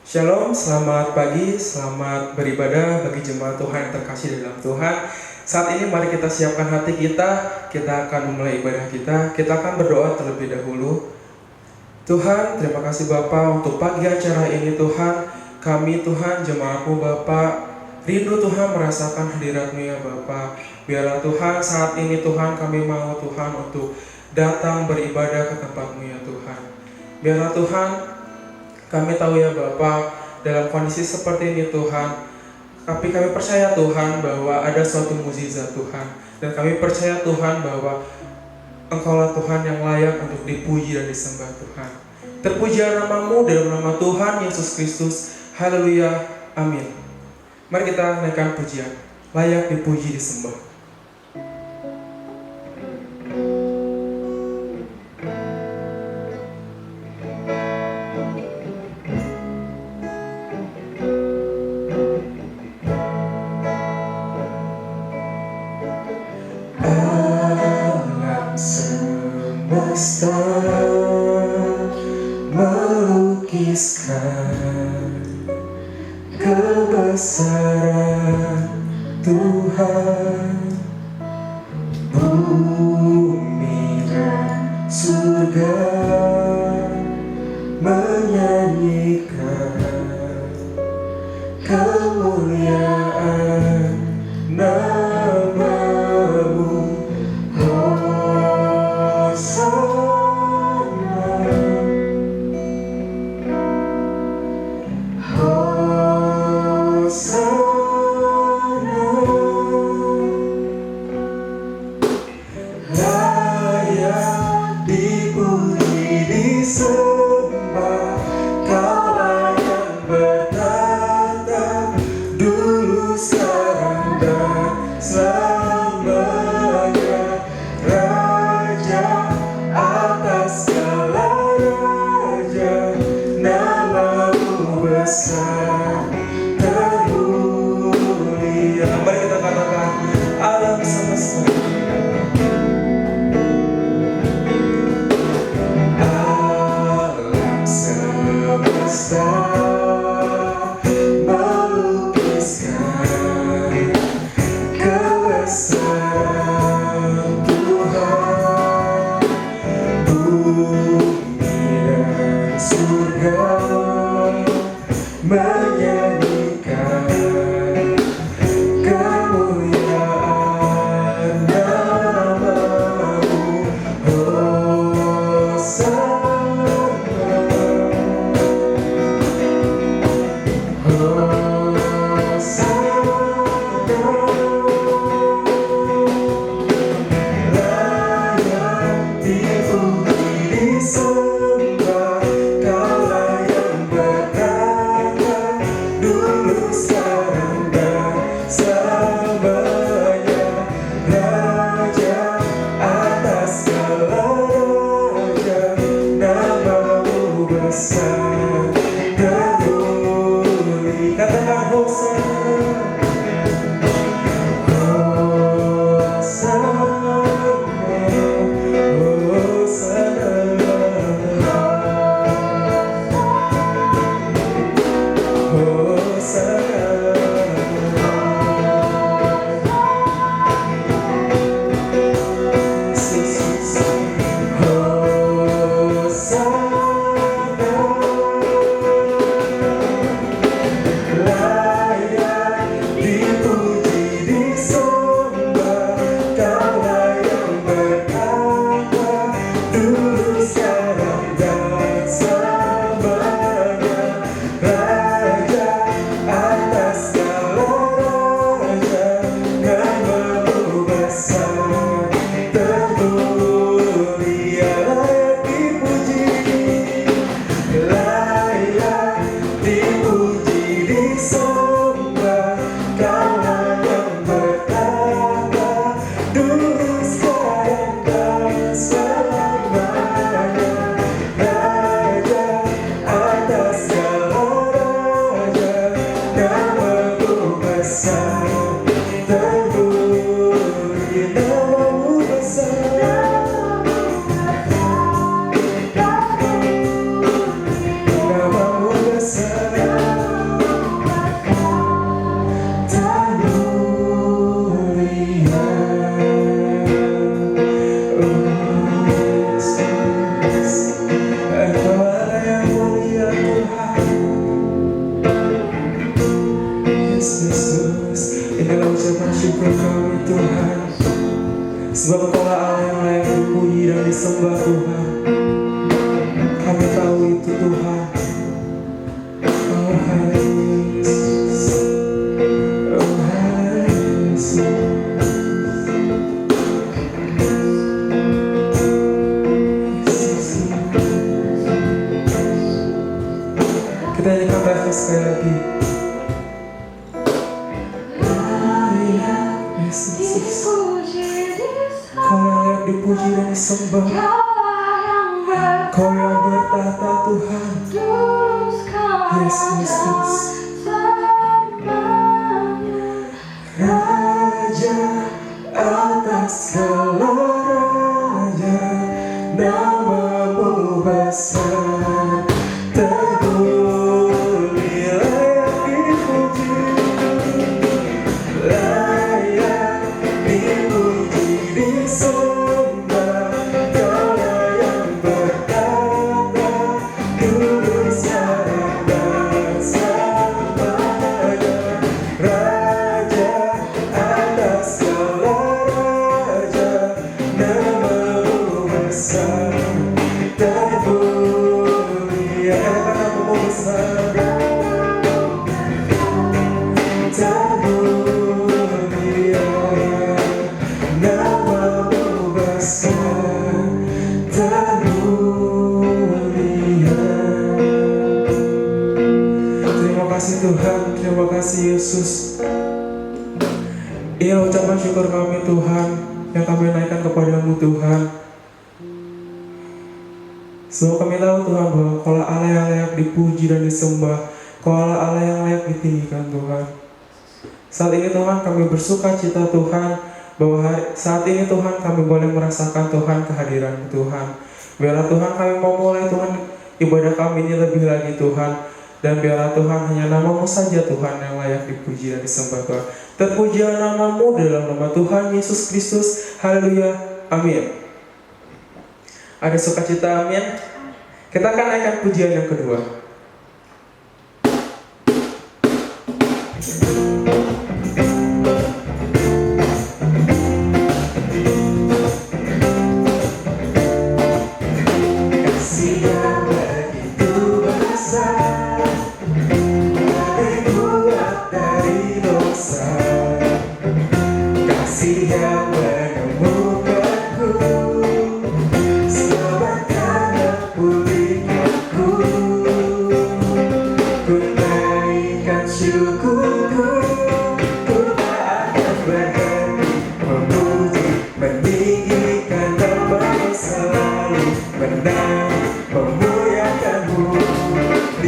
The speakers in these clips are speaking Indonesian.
Shalom, selamat pagi, selamat beribadah bagi jemaat Tuhan yang terkasih dalam Tuhan. Saat ini mari kita siapkan hati kita akan memulai ibadah kita akan berdoa terlebih dahulu. Tuhan, terima kasih Bapa untuk pagi acara ini Tuhan. Kami Tuhan, jemaat-Mu Bapa, rindu Tuhan merasakan hadirat-Mu ya Bapa. Biarlah Tuhan saat ini Tuhan kami mau Tuhan untuk datang beribadah ke tempat-Mu ya Tuhan. Biarlah Tuhan kami tahu ya Bapa, dalam kondisi seperti ini Tuhan, tapi kami percaya Tuhan bahwa ada suatu mukjizat Tuhan. Dan kami percaya Tuhan bahwa Engkaulah Tuhan yang layak untuk dipuji dan disembah Tuhan. Terpujilah nama-Mu dalam nama Tuhan Yesus Kristus. Haleluya, amin. Mari kita naikkan pujian, layak dipuji disembah. Melukiskan kebesaran Tuhan, bumi dan surga menyanyikan kemuliaan nama-Mu. Layak dipuji ucapan syukur kami Tuhan, sebab Engkaulah Allah yang layak dipuji dan disembah Tuhan. Kami tahu itu Tuhan. Oh haleluya Yesus, oh haleluya Yesus. Kita nyanyikan refresh sekali lagi. Dipuji dan disembah, Kau yang bertata Tuhan, Yesus, Raja atas segala raja, namamu besar, terpuji layak dipuji, layak dipuji disembah. Tuhan, terima kasih Yesus. Inilah ucapan syukur kami Tuhan, yang kami naikkan kepadamu Tuhan. Sebab kami tahu Tuhan bahwa Kaulah Allah yang layak dipuji dan disembah, Kaulah Allah yang layak ditinggikan Tuhan. Saat ini Tuhan kami bersuka cita Tuhan, bahwa saat ini Tuhan kami boleh merasakan Tuhan kehadiran Tuhan. Biarlah Tuhan kami mau mulai Tuhan ibadah kami ini lebih lagi Tuhan. Dan biarlah Tuhan hanya namamu saja Tuhan yang layak dipuji dan disembah Tuhan. Terpujilah namamu dalam nama Tuhan Yesus Kristus. Haleluya. Amin. Ada sukacita amin. Kita akan naikkan pujian yang kedua.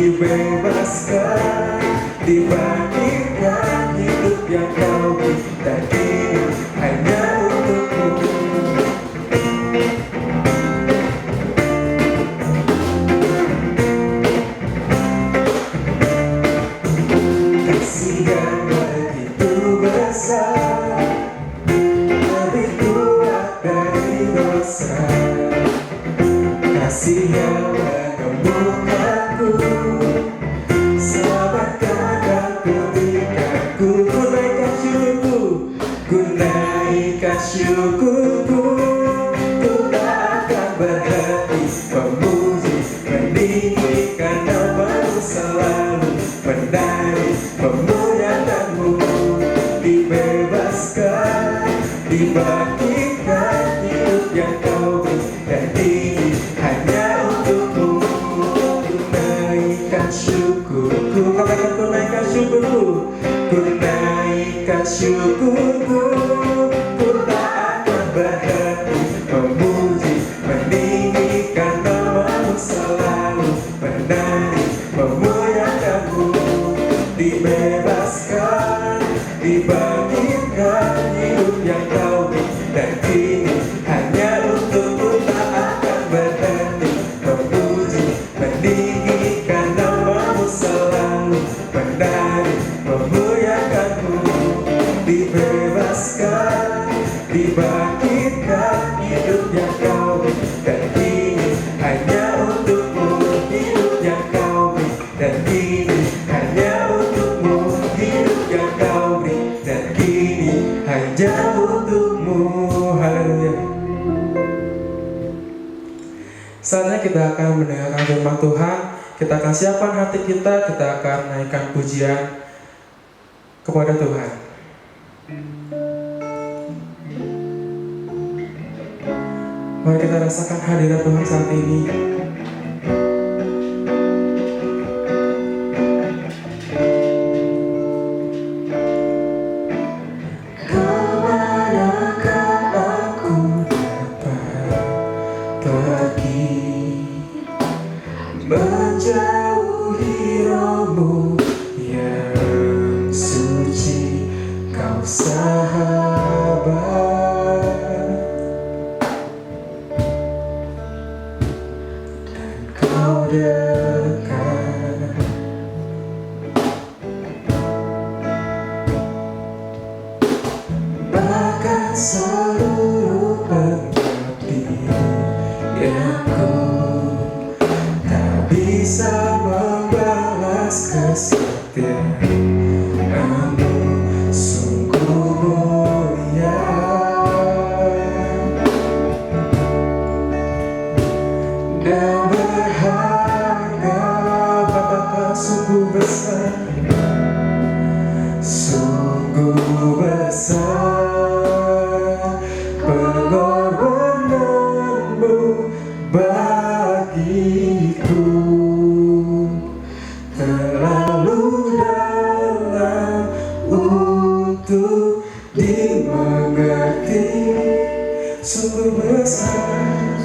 Dibebaskan, dibangkitkan, hidup yang kau berikan ini hanya untukmu. Kasih yang begitu besar, lebih kuat dari dosa. Kasih yang menemukanku, syukurku, ku tak akan berhenti memuji, meninggikan namamu selalu, menari, memuliakanmu, dibebaskan, dibangkitkan, hidup yang kau berikan ini hanya untukmu. Ku naikkan syukurku, katakan ku naikkan syukurku, ku naikkan syukurku. Berhenti memuji, meninggikan namamu selalu, menari, memuliakanmu, dibebaskan, dibangkitkan, hidup yang kau berikan kini hanya untukmu. Tak akan berhenti memuji, meninggikan namamu selalu, menari, memuliakanmu, dibebaskan, dibangkitkan, hidup yang kau berikan kini hanya untukmu, hidup yang kau berikan kini hanya untukmu, hidup yang kau berikan kini hanya untukmu. Haleluya. Saatnya kita akan mendengarkan firman Tuhan. Kita akan siapkan hati kita akan naikkan pujian kepada Tuhan. Mari kita rasakan hadirat Tuhan saat ini. Menjauhi rohmu yang suci, kau sahabat, dan kau dekat. Bahkan seluruh pengabdianku bisa membalas kesetiaanmu, sungguh mulia dan berharga. Katakan sungguh besar, sungguh besar pengorbananmu bagiku, terlalu dalam untuk dimengerti. Sungguh besar,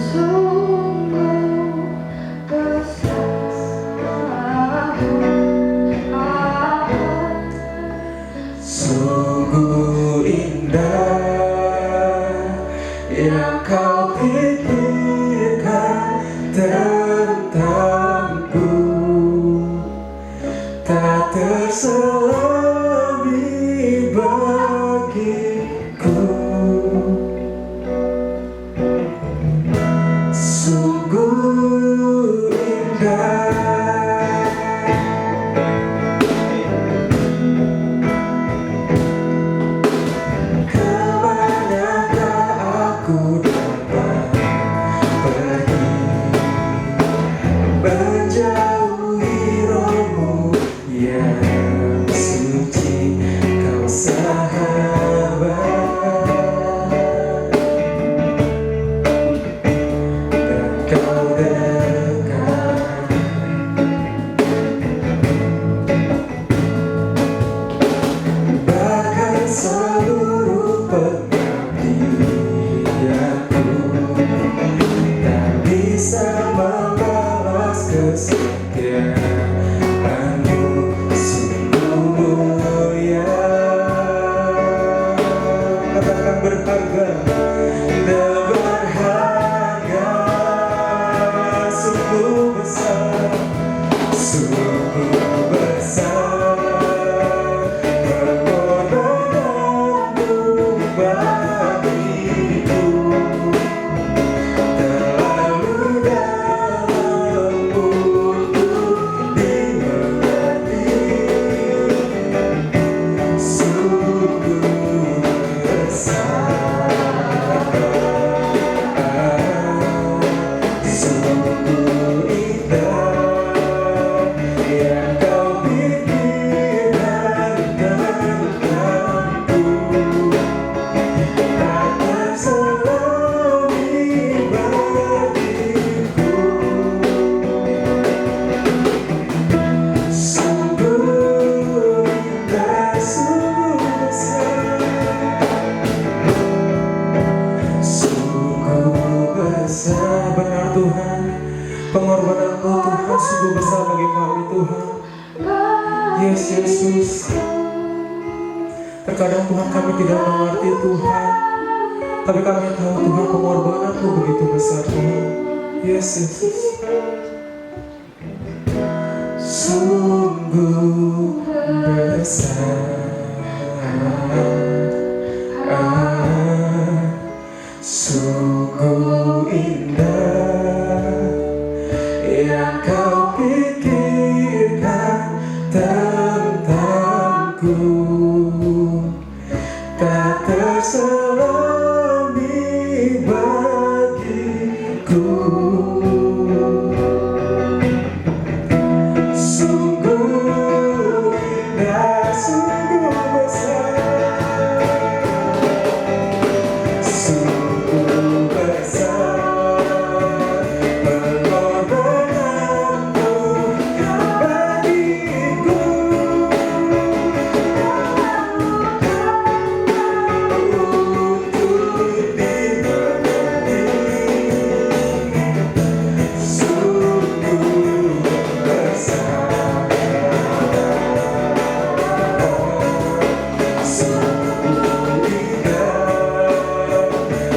sungguh indah yang kau pikirkan tentangku, tak terselami bagiku. Sungguh indah, kemanakah aku dapat pergi, menjauhi rohmu yang suci, kau sahabat, dan kau dekat. Bahkan seluruh pengabdianku tak bisa membalas kesetiaanmu, sungguh mulia. Katakan berharga dan berharga, sungguh besar, sungguh besar pengorbananmu bagiku, terlalu dalam untuk dimengerti. Sungguh besar, sungguh indah yang kau pikirkan tentangku, tak terselami bagiku. Sungguh indah, sungguh besar, sungguh besar. Benar Tuhan, pengorbananmu Tuhan sungguh besar bagi kami Tuhan. Yes Yesus, terkadang Tuhan kami tidak mengerti Tuhan, tapi kami tahu Tuhan pengorbananmu begitu besar Tuhan. Yes Yesus, sungguh besar, sungguh indah yang kau pikirkan tentangku, tak tak terselami bagiku. Sungguh indah, sungguh besar, sungguh besar pengorbananmu bagiku. Untuk dimengerti, sungguh besar, sungguh indah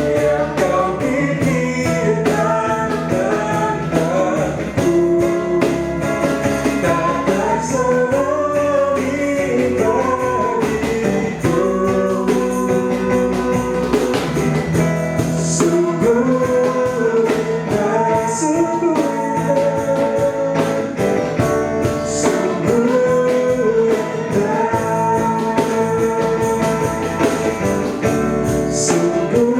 yang kau pikirkan tentangku, tak terselami bagiku. Sungguh indah, sungguh indah, sungguh indah, sungguh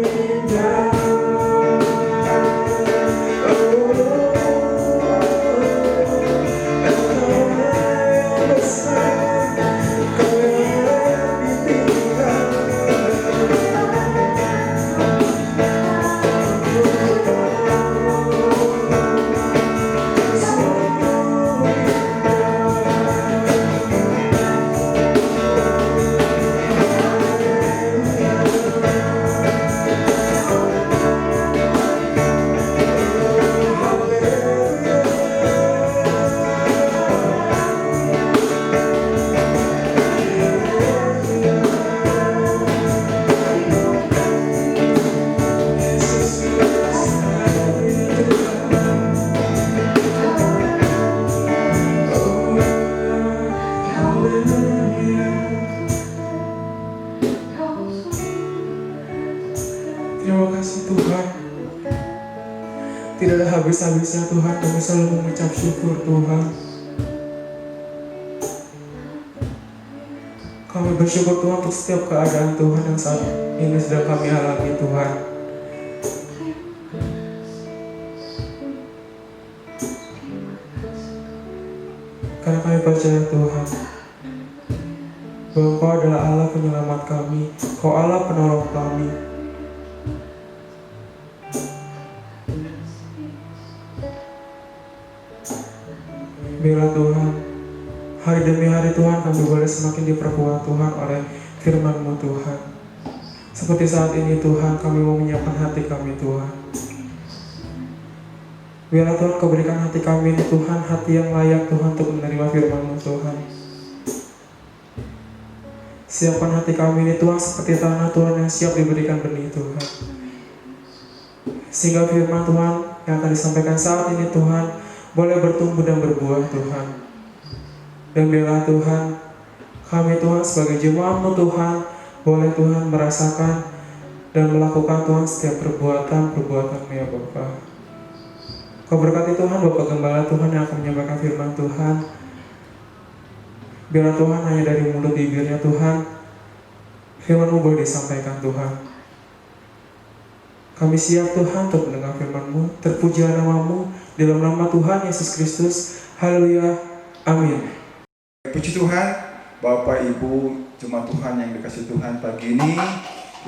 indah. Oh, Engkau yang besar, Kau yang ditinggalkan. Terima kasih Tuhan. Tidak ada habis-habisnya Tuhan, kami selalu mengucap syukur Tuhan. Kami bersyukur Tuhan untuk setiap keadaan Tuhan yang saat ini sedang kami alami Tuhan. Karena kami percaya Tuhan bahwa Kau adalah Allah penyelamat kami, Kau Allah penolong kami. Biarlah Tuhan, hari demi hari Tuhan kami boleh semakin diperkuat Tuhan oleh firman-Mu Tuhan. Seperti saat ini Tuhan, kami mau menyiapkan hati kami Tuhan. Biarlah Tuhan Kau berikan hati kami ini Tuhan, hati yang layak Tuhan untuk menerima firman-Mu Tuhan. Siapkan hati kami ini Tuhan seperti tanah Tuhan yang siap diberikan benih Tuhan. Sehingga firman Tuhan yang akan disampaikan saat ini Tuhan boleh bertumbuh dan berbuah Tuhan. Dan biarlah Tuhan, kami Tuhan sebagai jemaat-Mu Tuhan, boleh Tuhan merasakan dan melakukan Tuhan setiap perbuatan-perbuatan-Mu ya Bapa. Kau berkati Tuhan Bapak Gembala Tuhan yang akan menyampaikan firman Tuhan. Biarlah Tuhan hanya dari mulut bibirnya Tuhan, firman-Mu boleh disampaikan Tuhan. Kami siap Tuhan untuk mendengar firman-Mu. Terpujilah nama-Mu dalam nama Tuhan Yesus Kristus. Haleluya. Amin. Puji Tuhan, Bapak Ibu jemaat Tuhan yang dikasihi Tuhan, pagi ini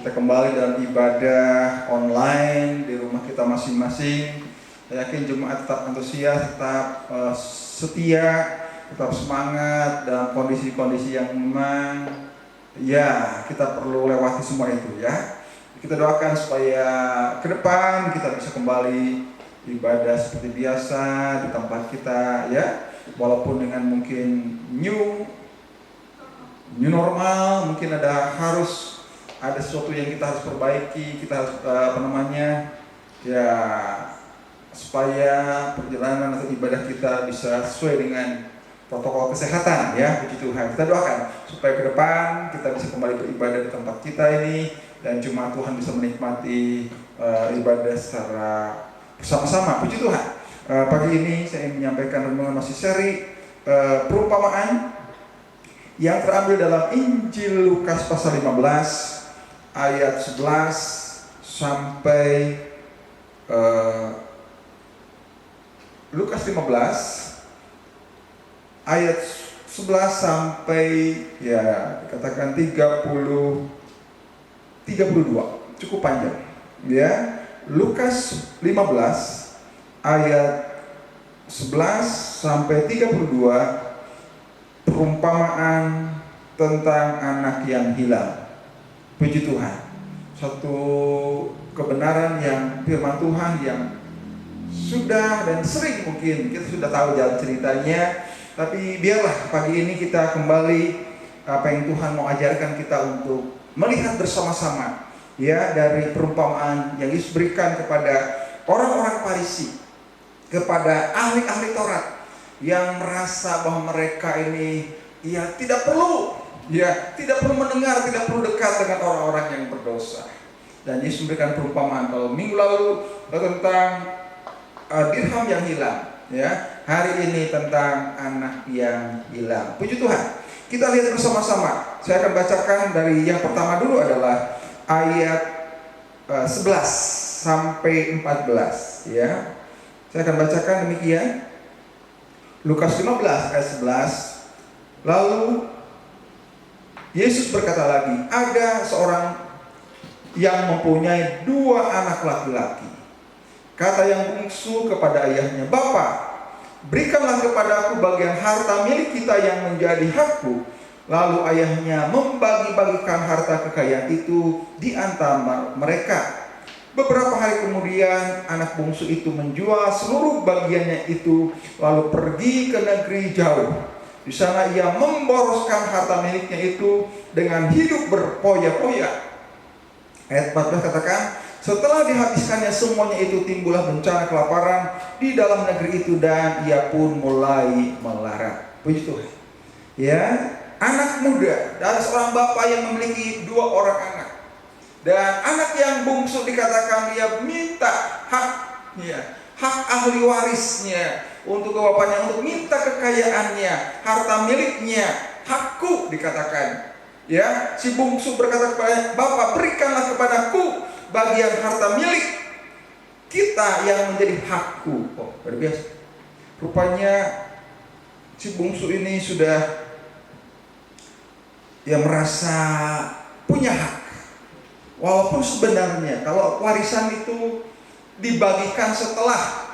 kita kembali dalam ibadah online di rumah kita masing-masing. Saya yakin jemaat tetap antusias, tetap setia, tetap semangat dalam kondisi-kondisi yang memang ya kita perlu lewati semua itu ya. Kita doakan supaya ke depan kita bisa kembali ibadah seperti biasa di tempat kita ya. Walaupun dengan mungkin new normal, mungkin harus ada sesuatu yang kita harus perbaiki, kita harus ya supaya perjalanan atau ibadah kita bisa sesuai dengan protokol kesehatan ya. Puji Tuhan, kita doakan supaya ke depan kita bisa kembali beribadah di tempat kita ini dan jemaat Tuhan bisa menikmati ibadah secara bersama-sama. Puji Tuhan. Pagi ini saya ingin menyampaikan renungan masih seri perumpamaan yang terambil dalam Injil Lukas pasal 15 ayat 11 sampai Lukas 15 ayat 11 sampai ya katakan 32, cukup panjang ya. Lukas 15 ayat 11 sampai 32, perumpamaan tentang anak yang hilang. Puji Tuhan. Satu kebenaran yang firman Tuhan yang sudah dan sering mungkin kita sudah tahu jalan ceritanya, tapi biarlah pagi ini kita kembali apa yang Tuhan mau ajarkan kita untuk melihat bersama-sama ya, dari perumpamaan yang Yesus berikan kepada orang-orang Farisi, kepada ahli-ahli Taurat yang merasa bahwa mereka ini ya tidak perlu mendengar, tidak perlu dekat dengan orang-orang yang berdosa. Dan Yesus memberikan perumpamaan kalau minggu lalu tentang dirham yang hilang ya, hari ini tentang anak yang hilang. Puji Tuhan. Kita lihat bersama-sama. Saya akan bacakan dari yang pertama dulu adalah ayat 11 sampai 14 ya. Saya akan bacakan demikian. Lukas 15 ayat 11. Lalu Yesus berkata lagi, ada seorang yang mempunyai 2 anak laki-laki. Kata yang bungsu kepada ayahnya, "Bapa, berikanlah kepadaku bagian harta milik kita yang menjadi hakku." Lalu ayahnya membagi-bagikan harta kekayaan itu di antara mereka. Beberapa hari kemudian anak bungsu itu menjual seluruh bagiannya itu, lalu pergi ke negeri jauh. Di sana ia memboroskan harta miliknya itu dengan hidup berpoya-poya. Ayat 14 katakan, setelah dihabiskannya semuanya itu, timbullah bencana kelaparan di dalam negeri itu dan ia pun mulai melarat. Puji Tuhan. Ya, anak muda dari seorang bapak yang memiliki 2 orang anak. Dan anak yang bungsu dikatakan dia minta haknya, hak ahli warisnya untuk ke bapaknya, untuk minta kekayaannya, harta miliknya, hakku dikatakan. Ya, si bungsu berkata kepada bapak, berikanlah kepadaku bagian harta milik kita yang menjadi hakku. Oh, luar biasa. Rupanya si bungsu ini sudah merasa punya hak. Walaupun sebenarnya kalau warisan itu dibagikan setelah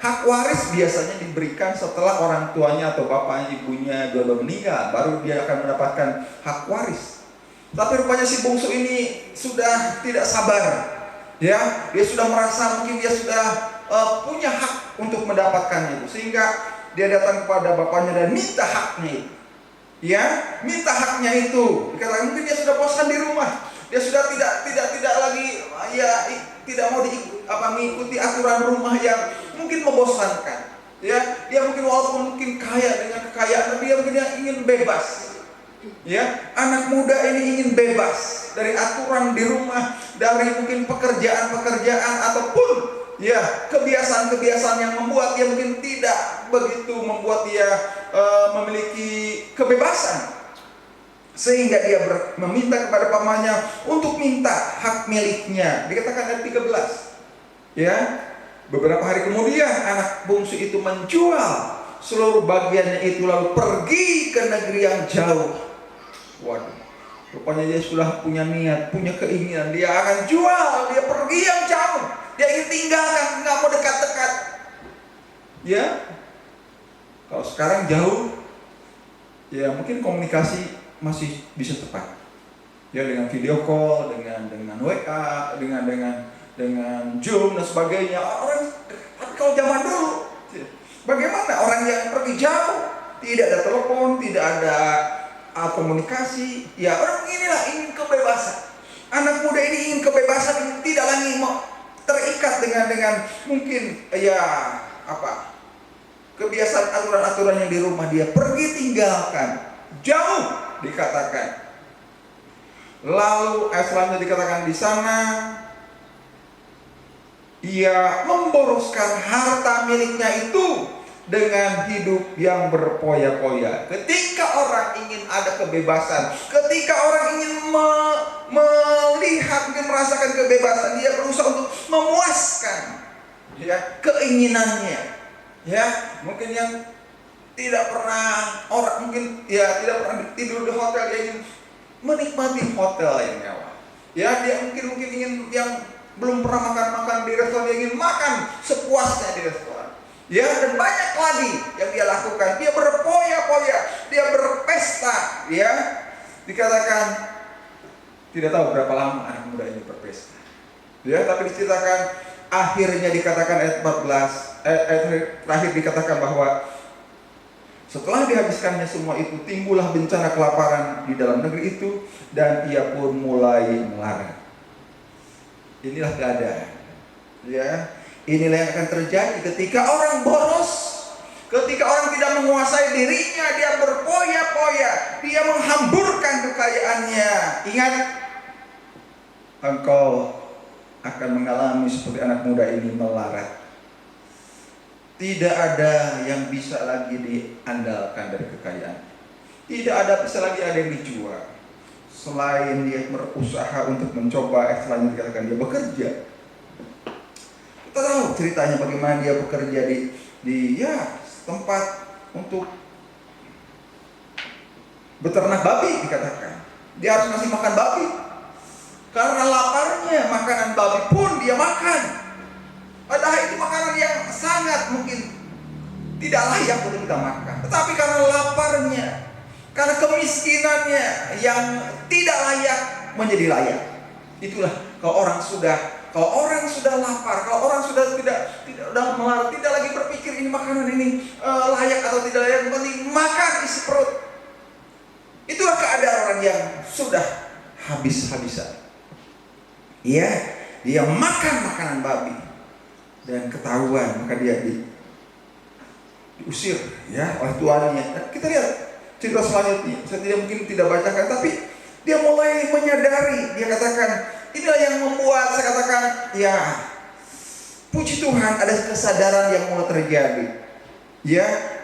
hak waris biasanya diberikan setelah orang tuanya atau bapaknya, ibunya dua-dua meninggal, baru dia akan mendapatkan hak waris. Tapi rupanya si bungsu ini sudah tidak sabar. Dia sudah merasa mungkin dia sudah punya hak untuk mendapatkannya itu, sehingga dia datang kepada bapaknya dan minta haknya itu. Minta haknya itu. Dikatakan mungkin dia sudah bosan di rumah. Dia sudah tidak lagi tidak mau mengikuti aturan rumah yang mungkin membosankan. Dia mungkin walaupun mungkin kaya dengan kekayaan, tapi dia mungkin ingin bebas. Anak muda ini ingin bebas dari aturan di rumah, dari mungkin pekerjaan-pekerjaan ataupun kebiasaan-kebiasaan yang membuat dia mungkin tidak begitu membuat dia memiliki kebebasan. Sehingga dia meminta kepada pamannya untuk minta hak miliknya. Dikatakan ayat 13. Beberapa hari kemudian anak bungsu itu menjual seluruh bagiannya itu, lalu pergi ke negeri yang jauh. Waduh, rupanya dia sudah punya niat, punya keinginan, dia akan jual, dia pergi yang jauh, dia ingin tinggalkan, nggak mau dekat-dekat. Kalau sekarang jauh, mungkin komunikasi masih bisa tepat. Dengan video call, dengan WA, dengan Zoom dan sebagainya. Tapi kalau zaman dulu, bagaimana orang yang pergi jauh, tidak ada telepon, tidak ada komunikasi. Orang ingin kebebasan. Anak muda ini ingin kebebasan, tidak lagi mau terikat dengan mungkin kebiasaan aturan-aturan yang di rumah. Dia pergi tinggalkan jauh, dikatakan. Lalu ayat selanjutnya dikatakan di sana ia memboroskan harta miliknya itu dengan hidup yang berpoya-poya. Ketika orang ingin ada kebebasan, ketika orang ingin melihat, ingin merasakan kebebasan, dia berusaha untuk memuaskan keinginannya. Mungkin yang tidak pernah tidak pernah tidur di hotel, dia ingin menikmati hotel yang mewah. Dia mungkin ingin yang belum pernah makan di restoran, dia ingin makan sepuasnya di restoran. Dan banyak lagi yang dia lakukan. Dia berpoya-poya, dia berpesta. Dikatakan tidak tahu berapa lama anak muda ini berpesta. Tapi diceritakan akhirnya dikatakan ayat 14, terakhir dikatakan bahwa setelah dihabiskannya semua itu, timbullah bencana kelaparan di dalam negeri itu, dan ia pun mulai melarat. Inilah keadaan. Inilah yang akan terjadi ketika orang boros, ketika orang tidak menguasai dirinya, dia berpoya-poya, dia menghamburkan kekayaannya. Ingat, engkau akan mengalami seperti anak muda ini, melarat. Tidak ada yang bisa lagi diandalkan dari kekayaan. Tidak ada bisa lagi ada yang dijual. Selain dia berusaha untuk mencoba, selanjutnya dikatakan dia bekerja. Kita tahu ceritanya bagaimana dia bekerja di tempat untuk beternak babi, dikatakan. Dia harus ngasih makan babi. Karena laparnya, makanan babi pun dia makan. Padahal itu makanan yang sangat mungkin tidak layak untuk kita makan. Tetapi karena laparnya, karena kemiskinannya yang tidak layak menjadi layak. Itulah kalau orang sudah lapar, kalau orang sudah tidak melarat, tidak lagi berpikir ini makanan ini layak atau tidak layak, yang penting makan isi perut. Itulah keadaan orang yang sudah habis-habisan. Dia makan makanan babi dan ketahuan, maka dia diusir oleh tuannya. Dan kita lihat cerita selanjutnya. Saya mungkin tidak bacakan, tapi dia mulai menyadari. Dia katakan, inilah yang membuat saya katakan, puji Tuhan, ada kesadaran yang mulai terjadi.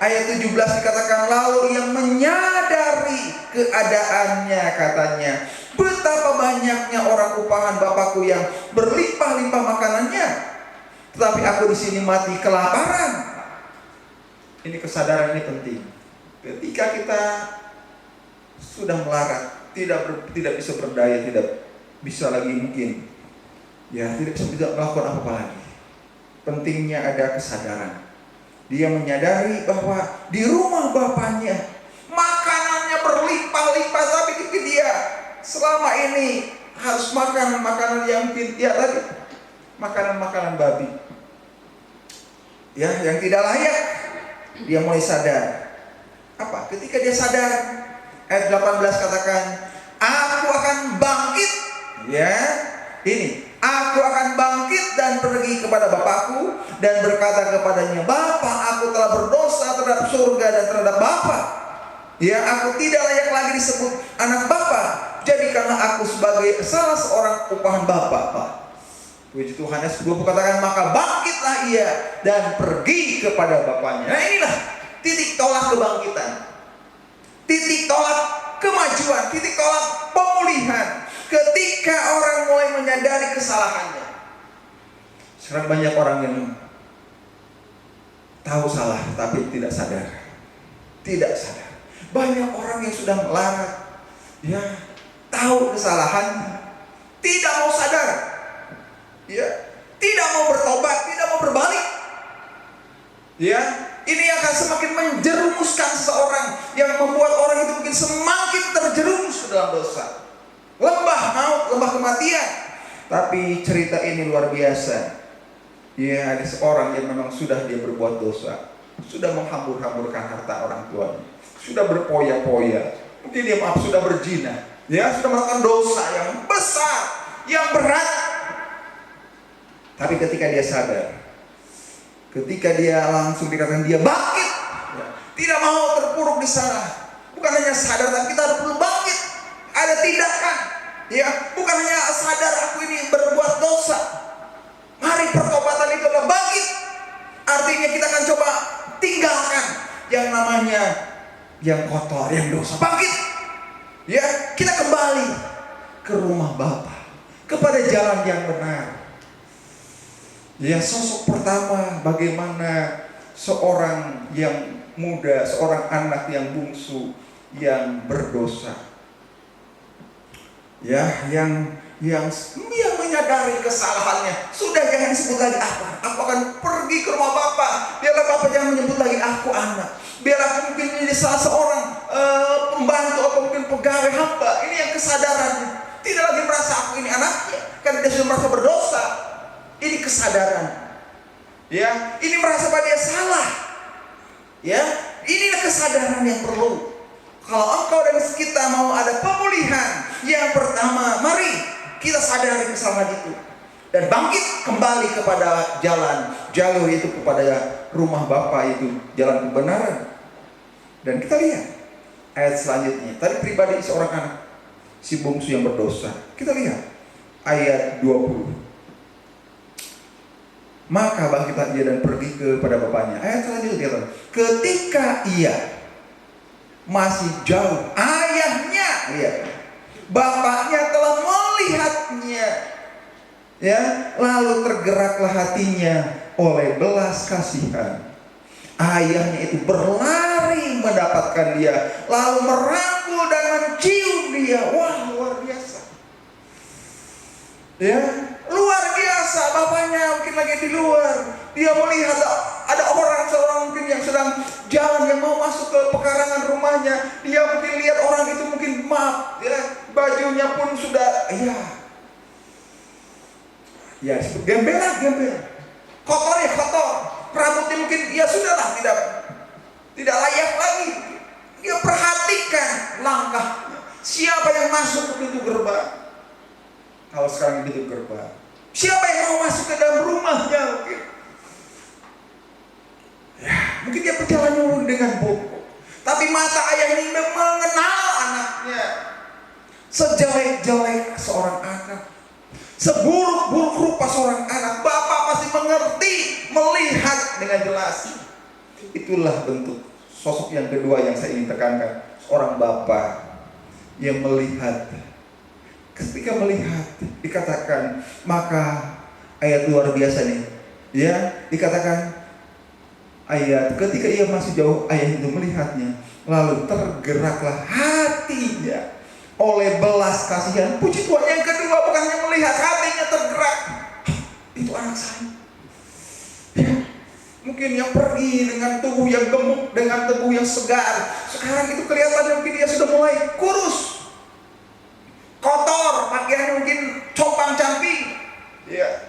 Ayat 17 dikatakan, lalu yang menyadari keadaannya, katanya, betapa banyaknya orang upahan Bapakku yang berlimpah-limpah makanannya, tetapi aku di sini mati kelaparan. Ini kesadaran ini penting. Ketika kita sudah melarat, tidak bisa berdaya, tidak bisa lagi mungkin, tidak bisa melakukan apa-apa lagi. Pentingnya ada kesadaran. Dia menyadari bahwa di rumah bapaknya makanannya berlimpah-limpah, tapi dia selama ini harus makan makanan yang mungkin tadi makanan babi, yang tidak layak. Dia mulai sadar. Apa? Ketika dia sadar, ayat 18 katakan, aku akan bangkit. Aku akan bangkit dan pergi kepada Bapakku dan berkata kepadanya, Bapa, aku telah berdosa terhadap surga dan terhadap Bapa. Aku tidak layak lagi disebut anak Bapa. Jadikanlah aku sebagai salah seorang upahan Bapa. Puji Tuhan. Ayat 20 katakan, maka bangkitlah ia dan pergi kepada bapaknya. Nah, inilah titik tolak kebangkitan, titik tolak kemajuan, titik tolak pemulihan. Ketika orang mulai menyadari kesalahannya. Sekarang banyak orang yang tahu salah tapi tidak sadar. Tidak sadar. Banyak orang yang sudah melarat, tahu kesalahannya, tidak mau sadar, tidak mau bertobat, tidak mau berbalik. Ini akan semakin menjerumuskan seseorang, yang membuat orang itu mungkin semakin terjerumus ke dalam dosa. Lembah maut, lembah kematian. Tapi cerita ini luar biasa. Ada seorang yang memang sudah dia berbuat dosa, sudah menghambur-hamburkan harta orang tuanya, sudah berpoya-poya, mungkin dia sudah berzina, sudah melakukan dosa yang besar, yang berat. Tapi ketika dia sadar, ketika dia langsung dikatakan dia bangkit, tidak mau terpuruk di sana. Bukan hanya sadar, tapi kita harus perlu bangkit. Ada tindakan, bukan hanya sadar aku ini berbuat dosa. Mari pertobatan itu adalah bangkit. Artinya kita akan coba tinggalkan yang namanya yang kotor, yang dosa. Bangkit. Ya, kita kembali ke rumah Bapa, kepada jalan yang benar. Ya, sosok pertama bagaimana seorang yang muda, seorang anak yang bungsu yang berdosa. Ya, yang menyadari kesalahannya. Sudah, jangan disebut lagi apa. Aku akan pergi ke rumah Bapa. Biarlah Bapa jangan menyebut lagi aku anak. Biar aku mungkin menjadi salah seorang pembantu atau mungkin pegawai hamba. Ini yang kesadarannya. Tidak lagi merasa aku ini anaknya, karena dia sudah merasa berdosa. Ini kesadaran. Ya, ini merasa bahwa dia salah. Ya, inilah kesadaran yang perlu. Kalau engkau dan kita mau ada pemulihan, yang pertama, mari kita sadari kesalahan itu dan bangkit kembali kepada jalur itu, kepada rumah Bapa itu, jalan kebenaran. Dan kita lihat ayat selanjutnya. Tadi pribadi seorang anak, si bungsu yang berdosa. Kita lihat ayat 20. Maka bangkitlah ia dan pergi kepada bapaknya. Ayat selanjutnya, ketika ia masih jauh, ayahnya, lihat, bapaknya telah melihatnya, ya, lalu tergeraklah hatinya oleh belas kasihan. Ayahnya itu berlari mendapatkan dia, lalu merangkul dan mencium dia. Wah, luar biasa. Ya, luar biasa. Bapaknya mungkin lagi di luar, dia melihat ada seorang mungkin yang sedang jalan, yang mau masuk ke pekarangan rumahnya. Dia mungkin lihat orang itu, mungkin maaf, ya, bajunya pun sudah ya gembel, kotor ya kotor, rambutnya mungkin ya sudahlah, tidak layak lagi. Dia perhatikan langkahnya, siapa yang masuk ke pintu gerbang. Kalau sekarang di pintu gerbang, siapa yang mau masuk ke dalam rumahnya mungkin. Ya, mungkin dia berjalan dengan bongkok, tapi mata ayah ini mengenal anaknya. Sejelek-jelek seorang anak, seburuk-buruk rupa seorang anak, Bapak pasti mengerti, melihat dengan jelas. Itulah bentuk sosok yang kedua yang saya ingin tekankan. Seorang Bapak yang melihat. Ketika melihat, dikatakan, maka ayat luar biasa nih, ya, dikatakan ayat, ketika ia masih jauh, ayah itu melihatnya, lalu tergeraklah hatinya oleh belas kasihan. Puji Tuhan, yang kedua bukan hanya melihat, hatinya tergerak. Itu anak saya. Ya, mungkin yang pergi dengan tubuh yang gemuk, dengan tubuh yang segar, sekarang itu kelihatannya mungkin dia sudah mulai kurus, kotor, pakaiannya mungkin compang-camping. Ya,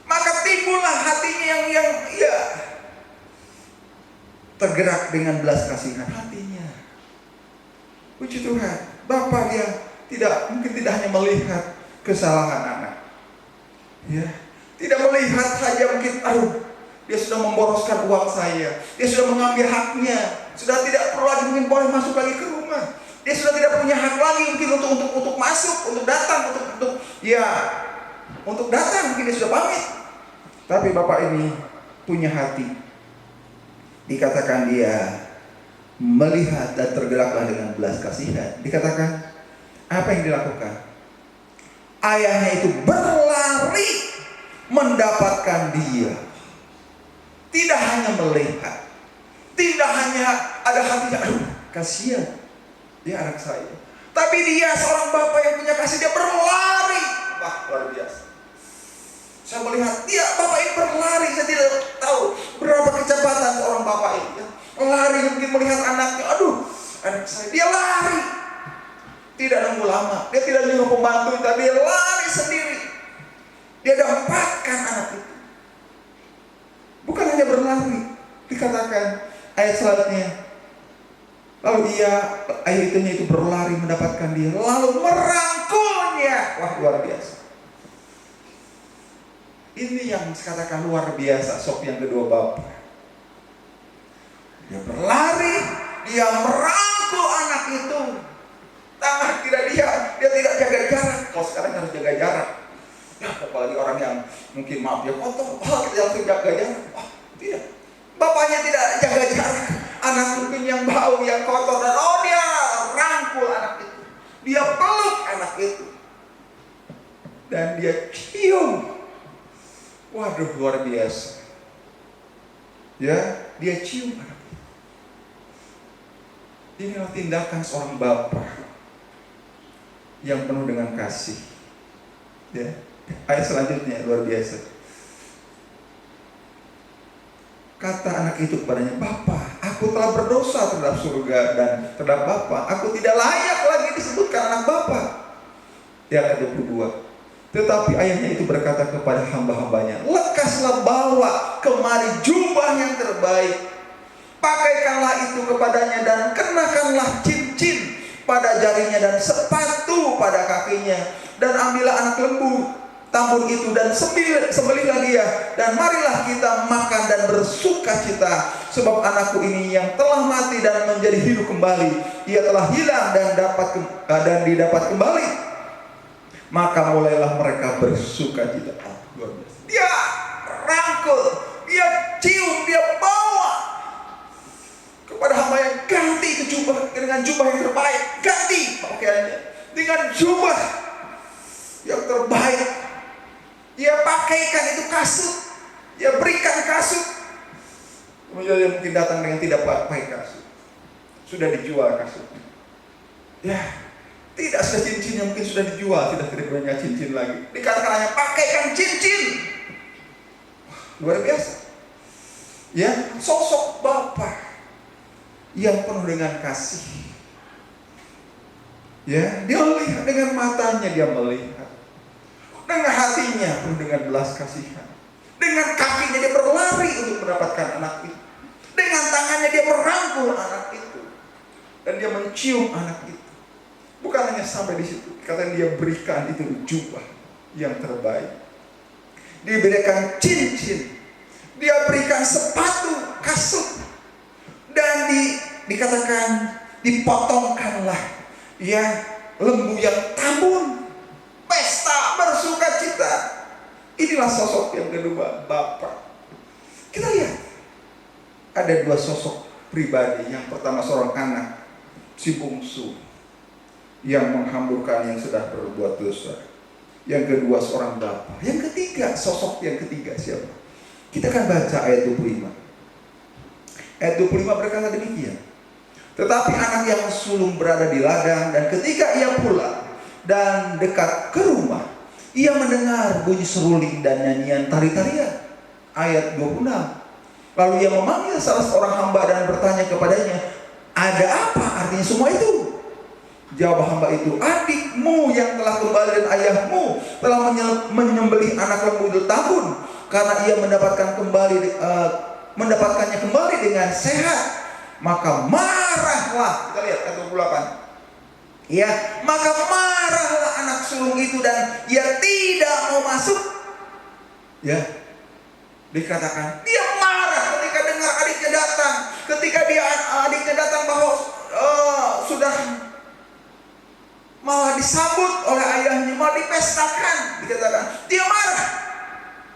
maka timbullah hatinya yang tergerak dengan belas kasihan hatinya. Puji Tuhan, Bapak dia mungkin tidak hanya melihat kesalahan anak, ya, tidak melihat saja mungkin, dia sudah memboroskan uang saya, dia sudah mengambil haknya, sudah tidak perlu lagi mungkin boleh masuk lagi ke rumah, dia sudah tidak punya hak lagi mungkin untuk masuk, untuk datang, untuk datang, mungkin dia sudah pamit. Tapi Bapak ini punya hati. Dikatakan dia melihat dan tergeraklah dengan belas kasihan. Dikatakan apa yang dilakukan? Ayahnya itu berlari mendapatkan dia. Tidak hanya melihat, tidak hanya ada hatinya, kasihan dia anak saya, tapi dia seorang bapak yang punya kasih, dia berlari. Wah, luar biasa. Saya melihat dia, bapak ini berlari. Saya tidak tahu berapa kecepatan seorang bapak ini, ya. Lari mungkin melihat anaknya, anak saya, dia lari. Tidak nunggu lama, dia tidak nunggu pembantu, tapi dia lari sendiri. Dia dapatkan anak itu. Bukan hanya berlari, dikatakan ayat selanjutnya, lalu ayah itu berlari mendapatkan dia, lalu merangkulnya. Wah, luar biasa. Ini yang dikatakan luar biasa, sok yang kedua Bapak. Dia berlari, dia merangkul anak itu. Tangan tidak dia tidak jaga jarak. Kalau sekarang harus jaga jarak. Ya, apalagi orang yang mungkin maaf ya kotor, kita langsung jaga jarak. Tidak. Bapaknya tidak dan dia cium. Waduh, luar biasa. Ya, dia cium anak itu. Inilah tindakan seorang bapak yang penuh dengan kasih. Ya, ayat selanjutnya luar biasa. Kata anak itu kepadanya, "Bapa, aku telah berdosa terhadap surga dan terhadap Bapa. Aku tidak layak lagi disebutkan anak Bapa." Yang ke-22. Tetapi ayahnya itu berkata kepada hamba-hambanya, "Lekaslah bawa kemari jubah yang terbaik. Pakaikanlah itu kepadanya dan kenakanlah cincin pada jarinya dan sepatu pada kakinya. Dan ambillah anak lembu tambun itu dan sembelihlah dia. Dan marilah kita makan dan bersuka cita. Sebab anakku ini yang telah mati dan menjadi hidup kembali. Ia telah hilang dan didapat kembali." Maka mulailah mereka bersuka cita. Dia rangkul, dia cium, dia bawa kepada hamba yang ganti itu jubah dengan jubah yang terbaik. Ganti pakaiannya dengan jubah yang terbaik. Dia pakaikan itu kasut, dia berikan kasut. Kemudian dia mungkin datang dengan tidak pakai kasut, sudah dijual kasutnya. Ya, tidak sudah cincinnya mungkin sudah dijual, tidak banyak cincin lagi. Dikatakan hanya pakaikan cincin. Luar biasa. Ya, sosok Bapa yang penuh dengan kasih. Ya, dia melihat dengan matanya, dia melihat. Dengan hatinya penuh dengan belas kasihan. Dengan kakinya dia berlari untuk mendapatkan anak itu. Dengan tangannya dia merangkul anak itu. Dan dia mencium anak itu. Bukan hanya sampai di situ, katanya dia berikan itu jubah yang terbaik. Dia berikan cincin, dia berikan sepatu, kasut, dan dikatakan dipotongkanlah ya lembu yang tambun, pesta bersuka cita. Inilah sosok yang kedua, Bapa. Kita lihat ada dua sosok pribadi. Yang pertama seorang anak, si bungsu, yang menghamburkan yang sudah berbuat dosa. Yang kedua seorang bapa. Yang ketiga, sosok yang ketiga siapa? Kita akan baca ayat 25. Ayat 25 berkata demikian. Tetapi anak yang sulung berada di ladang, dan ketika ia pulang dan dekat ke rumah, ia mendengar bunyi seruling dan nyanyian tari-tarian. Ayat 26. Lalu ia memanggil salah seorang hamba dan bertanya kepadanya, "Ada apa artinya semua itu?" Jawab hamba itu, "Adikmu yang telah kembali dan ayahmu telah menyembelih anak lembu tambun, karena ia mendapatkannya kembali dengan sehat. Maka marahlah," kita lihat ayat 28. Ya, maka marahlah anak sulung itu dan ia tidak mau masuk. Ya, dikatakan dia marah ketika dengar adiknya datang, ketika adiknya datang bahwa sudah malah disambut oleh ayahnya, malah dipestakan, dikatakan dia marah.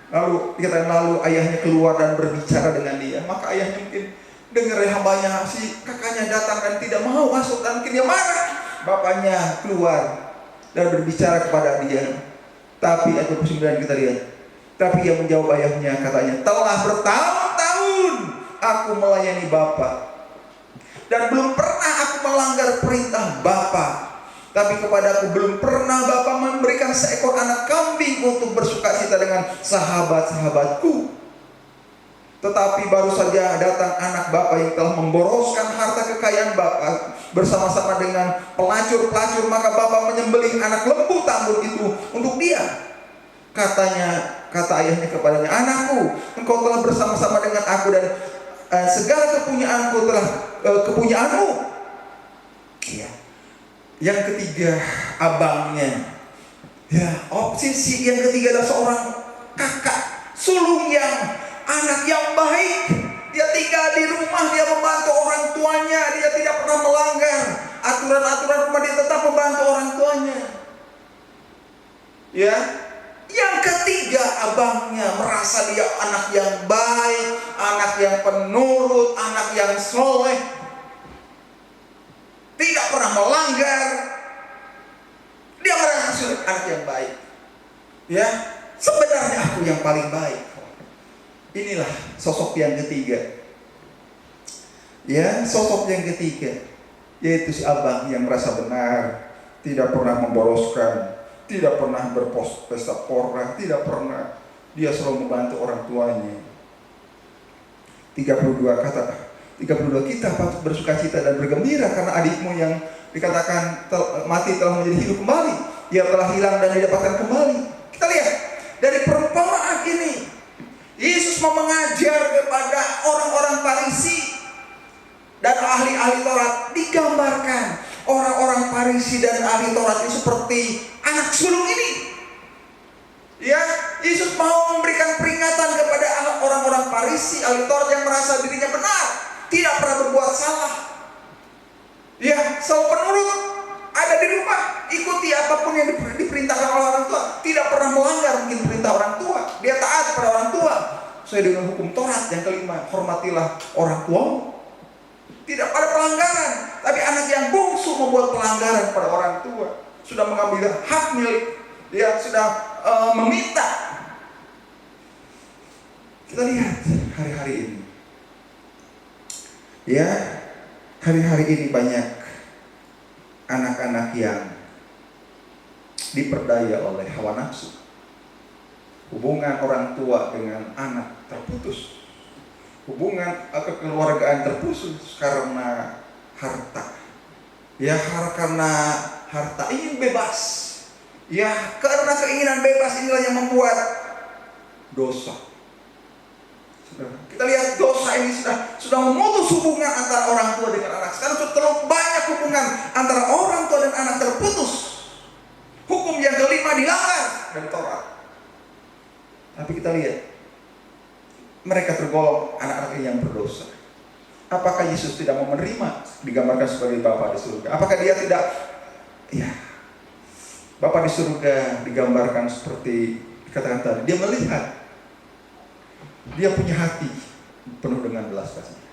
Lalu dikatakan ayahnya keluar dan berbicara dengan dia. Maka ayahnya mungkin dengar hambanya, si kakaknya datang dan tidak mau masuk, dan mungkin dia marah. Bapaknya keluar dan berbicara kepada dia. Tapi ayat 29 kita lihat. Tapi ia menjawab ayahnya, katanya, "Telah bertahun-tahun aku melayani Bapa, dan belum pernah aku melanggar perintah Bapa. Tapi kepadaku belum pernah Bapa memberikan seekor anak kambing untuk bersukacita dengan sahabat-sahabatku. Tetapi baru saja datang anak Bapa yang telah memboroskan harta kekayaan Bapa bersama-sama dengan pelacur-pelacur, maka Bapa menyembelih anak lembu tambun itu untuk dia." Kata ayahnya kepadanya, "Anakku, engkau telah bersama-sama dengan aku dan segala kepunyaanku telah kepunyaanmu." Ya. Yang ketiga, abangnya. Ya, opsi yang ketiga adalah seorang kakak sulung yang anak yang baik. Dia tinggal di rumah, dia membantu orang tuanya, dia tidak pernah melanggar aturan-aturan rumah, dia tetap membantu orang tuanya. Ya. Yang ketiga, abangnya merasa dia anak yang baik, anak yang penurut, anak yang soleh, tidak pernah melanggar. Dia merasa anak yang baik. Ya, sebenarnya aku yang paling baik. Inilah sosok yang ketiga. Ya, sosok yang ketiga, yaitu si abang yang merasa benar, tidak pernah memboroskan, tidak pernah berpesta pora, tidak pernah. Dia selalu membantu orang tuanya. 32 kita patut bersukacita dan bergembira karena adikmu yang dikatakan mati telah menjadi hidup kembali. Ia telah hilang dan didapatkan kembali. Kita lihat dari perumpamaan ini, Yesus mau mengajar kepada orang-orang Farisi dan ahli-ahli Taurat. Digambarkan orang-orang Farisi dan ahli Taurat ini seperti anak sulung ini. Ya, Yesus mau memberikan peringatan kepada orang-orang Farisi, ahli Taurat yang merasa dirinya benar, tidak pernah berbuat salah. Ya, selalu penurut, ada di rumah, ikuti apapun yang diperintahkan oleh orang tua, tidak pernah melanggar mungkin perintah orang tua. Dia taat pada orang tua sesuai dengan hukum Taurat. Yang kelima, hormatilah orang tuamu. Tidak ada pelanggaran, tapi anak yang bungsu membuat pelanggaran pada orang tua, sudah mengambil hak milik, dia sudah meminta. Kita lihat hari-hari ini, ya, hari-hari ini banyak anak-anak yang diperdaya oleh hawa nafsu. Hubungan orang tua dengan anak terputus. Hubungan kekeluargaan terputus karena harta. Ya, karena harta, ingin bebas. Ya, karena keinginan bebas inilah yang membuat dosa. Kita lihat dosa ini sudah memutus hubungan antara orang tua dengan anak. Sekarang sudah terlalu banyak hubungan antara orang tua dan anak terputus. Hukum yang kelima dilanggar dari Taurat. Tapi kita lihat, mereka tergolong anak-anak yang berdosa. Apakah Yesus tidak mau menerima, digambarkan sebagai Bapa di surga? Apakah dia tidak? Ya, Bapa di surga digambarkan seperti dikatakan tadi. Dia melihat, dia punya hati penuh dengan belas kasihan.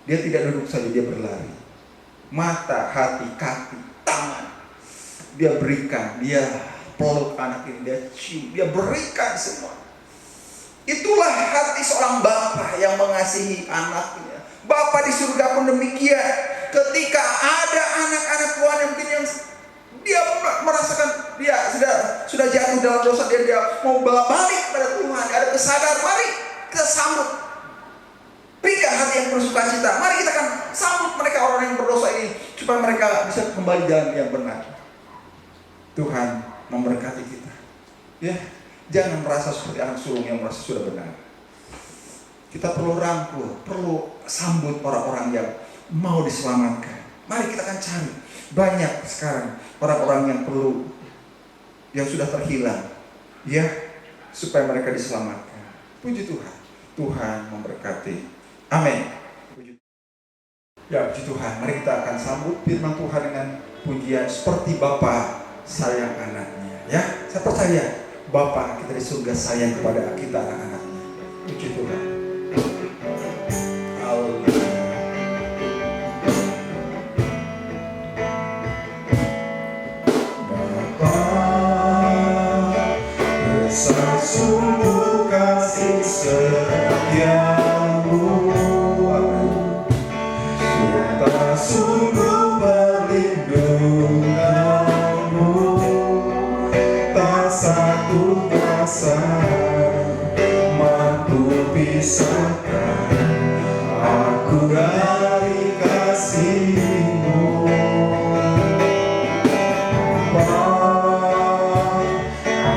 Dia tidak duduk saja, dia berlari. Mata, hati, kaki, tangan, dia berikan. Dia peluk anak ini, dia cium, dia berikan semua. Itulah hati seorang bapa yang mengasihi anaknya. Bapa di surga pun demikian. Ketika ada anak-anak Tuhan yang mungkin yang dia merasakan dia sudah jatuh dalam dosa, dia mau balik pada Tuhan, ada kesadaran, mari kita sambut. Berikan hati yang bersukacita. Mari kita akan sambut mereka, orang yang berdosa ini, supaya mereka bisa kembali jalan yang benar. Tuhan memberkati kita. Ya, jangan merasa seperti anak sulung yang merasa sudah benar. Kita perlu rangkul, perlu sambut orang-orang yang mau diselamatkan. Mari kita akan cari. Banyak sekarang orang-orang yang perlu, yang sudah terhilang, ya, supaya mereka diselamatkan. Puji Tuhan. Tuhan memberkati. Amin. Ya, puji Tuhan. Mari kita akan sambut firman Tuhan dengan pujian seperti Bapa sayang anaknya. Ya, saya percaya Bapa kita di surga sayang kepada kita anak-anaknya. Puji Tuhan. Haleluya. Bapa, besar sungguh kasih setiamu, nyata sungguh perlindunganmu, tak satu kuasa mampu pisahkan aku dari kasih-Mu.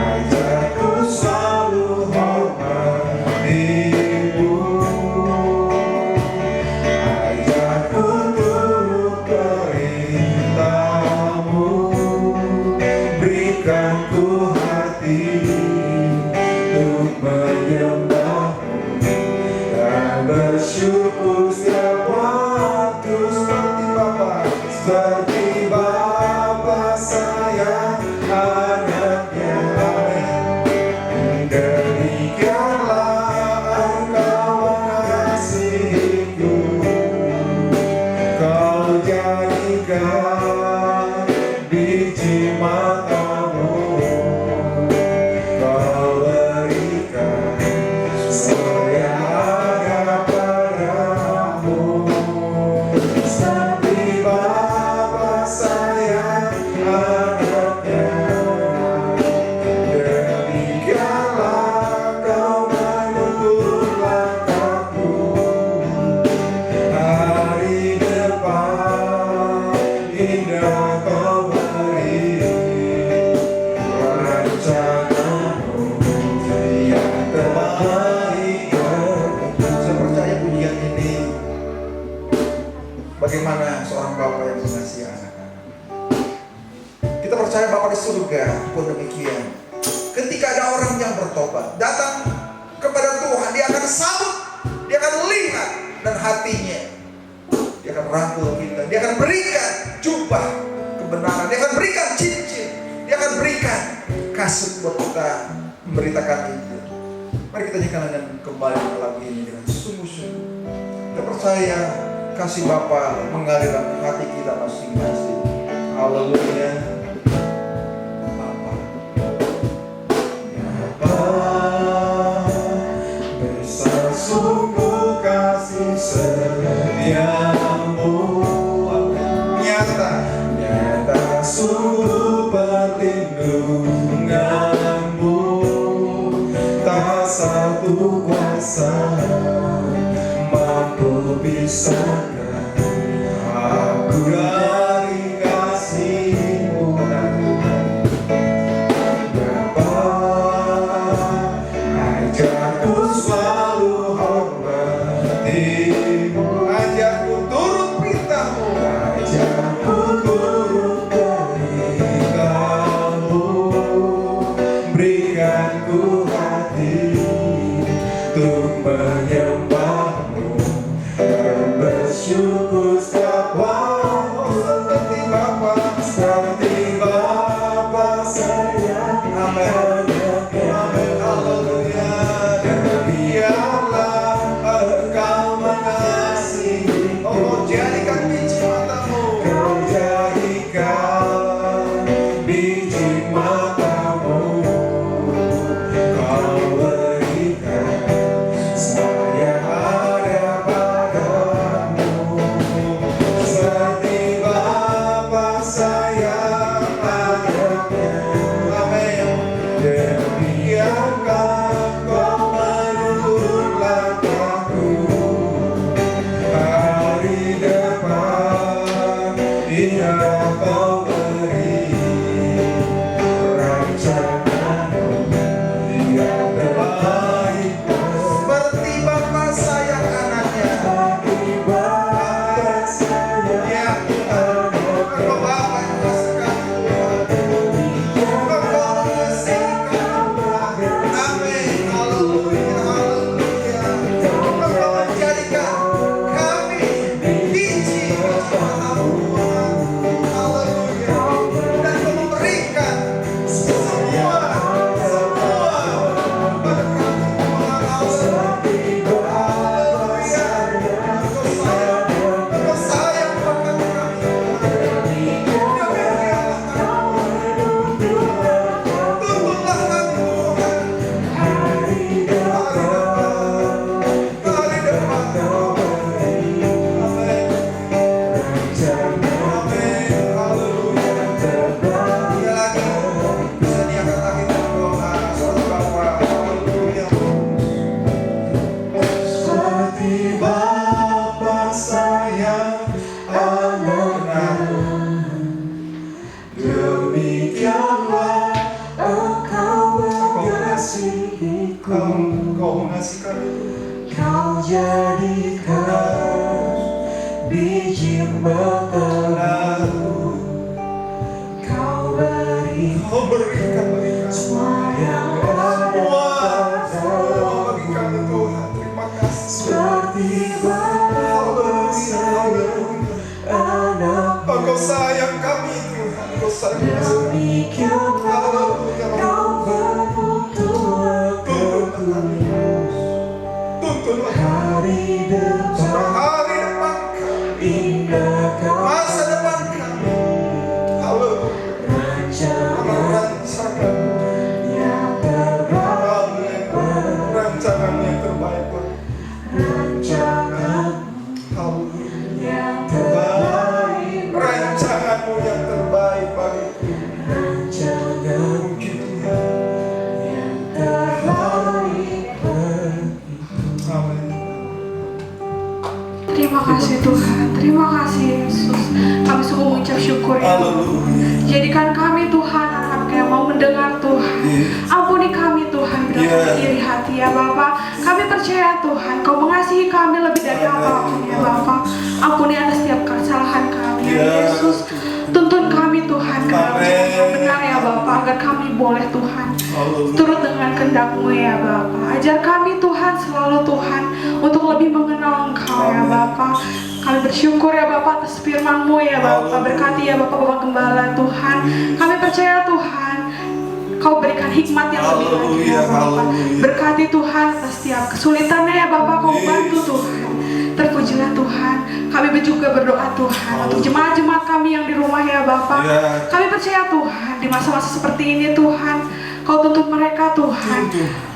Ajarku selalu hormati-Mu, ajarku turut perintah-Mu, berikan ku hati untuk menyembah-Mu keluarga pun demikian. Ketika ada orang yang bertobat, datang kepada Tuhan, dia akan sambut, dia akan lihat, dan hatinya dia akan rangkul kita, dia akan berikan jubah kebenaran, dia akan berikan cincin, dia akan berikan kasut buat kita memberitakan Injil. Mari kita nyanyikan kembali lagu ini dengan sungguh-sungguh. Kita percaya kasih Bapa mengalir dalam hati kita masing-masing. Haleluya. Besar sungguh kasih setiamu, nyata sungguh perlindunganmu, tak satu kuasa mampu pisahkan aku dari kasih-Mu. Bapa, ajarku selalu hormati-Mu, Ajarku turut perintah-Mu, ajarku turut perintah-Mu, berikanku hati untuk menyembah-Mu dan bersyukur setiap waktu. seperti Bapa. Seperti Bapa sayang anaknya, Haleluya. dan biarlah Engkau mengasihi. Oh, jadikan biji matamu, Kau jadikan biji matamu, Kau berikan semua yang ada padamu. Seperti Bapa sayang anaknya, amin. demikiankah Kau menuntun langkahku hari depan. Ia Kau beri rancangan-Mu yang terbaik Seperti Bapa sayang anaknya. bagi Bapa sayang Ya, Engkau Bapa yang mengasihi Engkau mengasihi kami. Amin. Haleluya, haleluya. Engkau menjadikan kami biji matamu, haleluya. Dan Kau memberikan semua kepada kami, Tuhan. Haleluya. Engkau sayang kepada kami, tuntunlah kami, Tuhan. hari depan. Hari depan. Amin. Amin. Haleluya. Dia lagi bisa diangkat lagi dengan doa saudara Bapa. Haleluya. Seperti Bapa sayang anaknya, demikianlah Engkau mengasihiku. Kau mengasihi kami. Kau jadikan biji matamu, Kau beri Kau berikan bagi kami. semua yang ada Semua padamu. bagi kami, Tuhan. Terima kasih. Seperti Bapa sayang anaknya, Engkau sayang kami, Tuhan. Engkau sayang kami. demikianlah Kau menuntun langkahku Tuntunlah kami. hari depan. Hari depan kami. Indahkan Masa depan kami. Haleluya. rancangan yang terbaik, Amin. Rancangan yang terbaik buat rancangan Haleluya. yang terbaik, Rancangan-Mu yang terbaik bagiku. rancangan Mungkin Tuhan. yang terbaik bagiku. Amin. Terima kasih Tuhan, terima kasih Yesus. Kami sungguh mengucap syukur ya. Haleluya. Jadikan kami Tuhan anak yang mau mendengar Tuhan. Ampuni kami Tuhan bila kami iri hati ya Bapa. Kami percaya Tuhan Kau mengasihi kami lebih dari apapun ya Bapa. Ampuni atas setiap kesalahan kami ya Yesus. Tuntun kami Tuhan ke dalam jalan yang benar ya Bapa. agar kami boleh Tuhan turut dengan kehendak-Mu ya Bapa. Ajar kami Tuhan selalu Tuhan untuk lebih mengenal Engkau ya Bapa. Kami bersyukur ya Bapa atas firman-Mu ya Bapa. Berkati ya Bapak Gembala Tuhan. Kami percaya Tuhan Kau berikan hikmat yang lebih lagi ya Bapa. Berkati Tuhan atas setiap kesulitannya ya Bapa. Kau bantu Tuhan. Terpujilah Tuhan. Kami juga berdoa Tuhan untuk jemaat-jemaat kami yang di rumah ya Bapa. Kami percaya Tuhan di masa-masa seperti ini Tuhan Kau tuntut mereka Tuhan.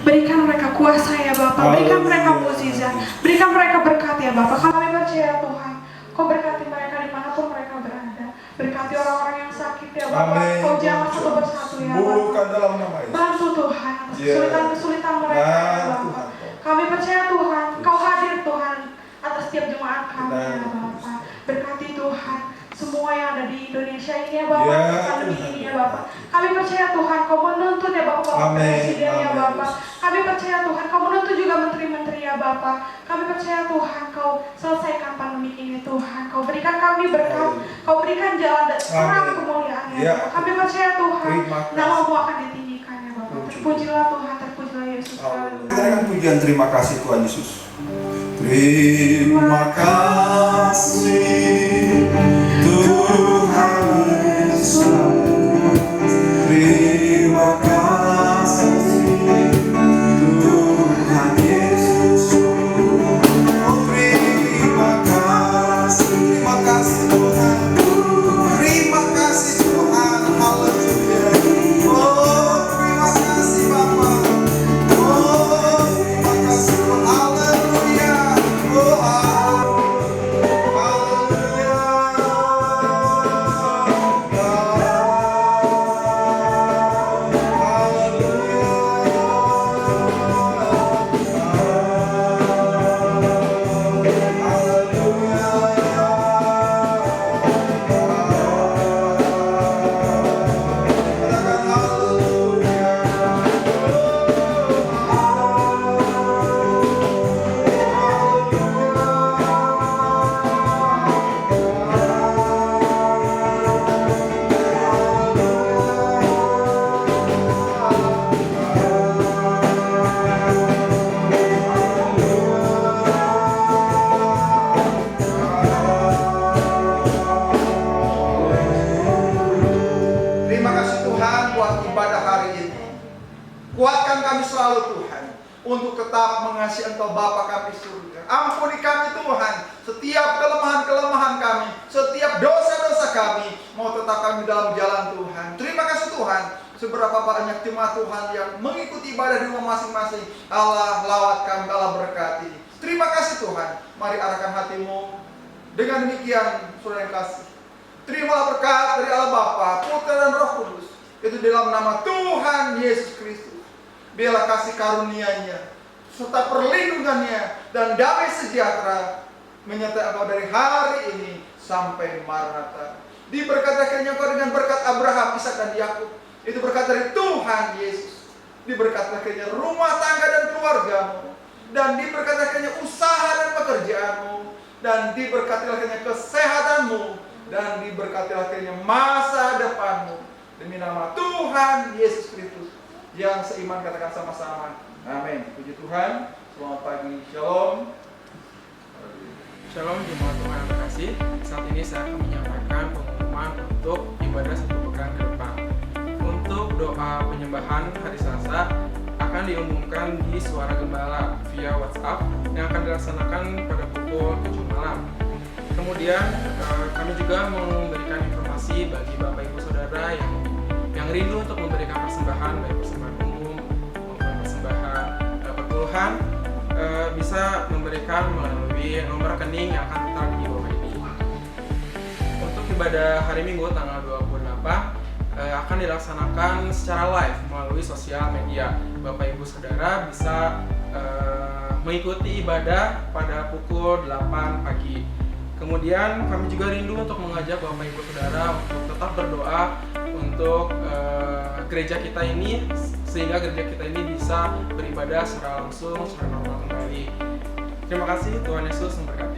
Berikan mereka kuasa ya Bapa. Berikan mereka mukjizat. Berikan mereka berkat ya Bapa. Kami percaya Tuhan Kau berkati mereka dimanapun mereka berada. Berkati orang-orang yang sakit ya Bapa. Kau jamah satu persatu ya Bukan Bapa. dalam nama Yesus. Bantu Tuhan atas kesulitan-kesulitan mereka ya Bapa. Kami percaya Tuhan Kau hadir Tuhan atas setiap jemaat kami ya Bapa. Berkati Tuhan semua yang ada di Indonesia ini ya Bapa, pandemi ini ya Bapa. Kami percaya Tuhan Kau menuntun ya Bapak Presiden ya Bapa. Kami percaya Tuhan Kau menuntun juga menteri-menteri ya Bapa. Kami percaya Tuhan Kau selesaikan pandemi ini Tuhan. Kau berikan kami berkat, Kau berikan jalan dan terang kemuliaan ya Bapa. Kami percaya Tuhan nama-Mu akan ditinggikan ya Bapa. Terpujilah Tuhan, terpujilah Yesus. Kita akan pujian terima kasih Tuhan Yesus. Terima kasih Tuhan Yesus. Terima kasih Tuhan Yesus. Terima kasih Tuhan. Terima kasih Tuhan. Haleluya. Oh, terima kasih Bapa. Oh, terima kasih Tuhan. Haleluya. Oh, terima kasih Tuhan buat ibadah hari ini. Kuatkan kami selalu Tuhan untuk tetap mengasihi Engkau Bapa kami surga. Ampuni kami Tuhan setiap kelemahan-kelemahan kami, setiap dosa-dosa kami, mau tetap kami dalam jalan Tuhan. Terima kasih Tuhan, seberapa banyak jemaat Tuhan yang mengikuti ibadah di rumah masing-masing. Allah lawat kami, Allah berkati. Terima kasih Tuhan. Mari arahkan hatimu. Dengan demikian saudara yang kasih, terimalah berkat dari Allah Bapa, Putra dan Roh Kudus. Itu dalam nama Tuhan Yesus Kristus. Biarlah kasih karunia-Nya serta perlindungannya dan damai sejahtera menyertai engkau dari hari ini sampai Maranatha. Diberkati engkau dengan berkat Abraham, Ishak dan Yakub. Itu berkat dari Tuhan Yesus. Diberkati rumah tangga dan keluargamu, dan diberkati usaha dan pekerjaanmu, dan diberkati kesehatanmu, dan diberkati masa depanmu. Demi nama Tuhan Yesus Kristus. Yang seiman katakan sama-sama. Amin. Puji Tuhan. Selamat pagi. Shalom. Shalom jemaat Tuhan yang terkasih. Saat ini saya akan menyampaikan pengumuman untuk ibadah 1 pekan ke depan. Untuk doa penyembahan hari Selasa akan diumumkan di Suara Gembala via WhatsApp yang akan dilaksanakan pada pukul 7 malam. Kemudian kami juga memberikan informasi bagi Bapak Ibu Saudara yang rindu untuk memberikan persembahan, baik persembahan umum maupun persembahan perpuluhan, bisa memberikan melalui nomor rekening yang akan tertera di bawah ini. Untuk ibadah hari Minggu tanggal 28 akan dilaksanakan secara live melalui sosial media. Bapak Ibu Saudara bisa mengikuti ibadah pada pukul 8 pagi. Kemudian kami juga rindu untuk mengajak Bapak Ibu Saudara untuk tetap berdoa untuk gereja kita ini, sehingga gereja kita ini bisa beribadah secara langsung, secara normal kembali. Terima kasih, Tuhan Yesus memberkati.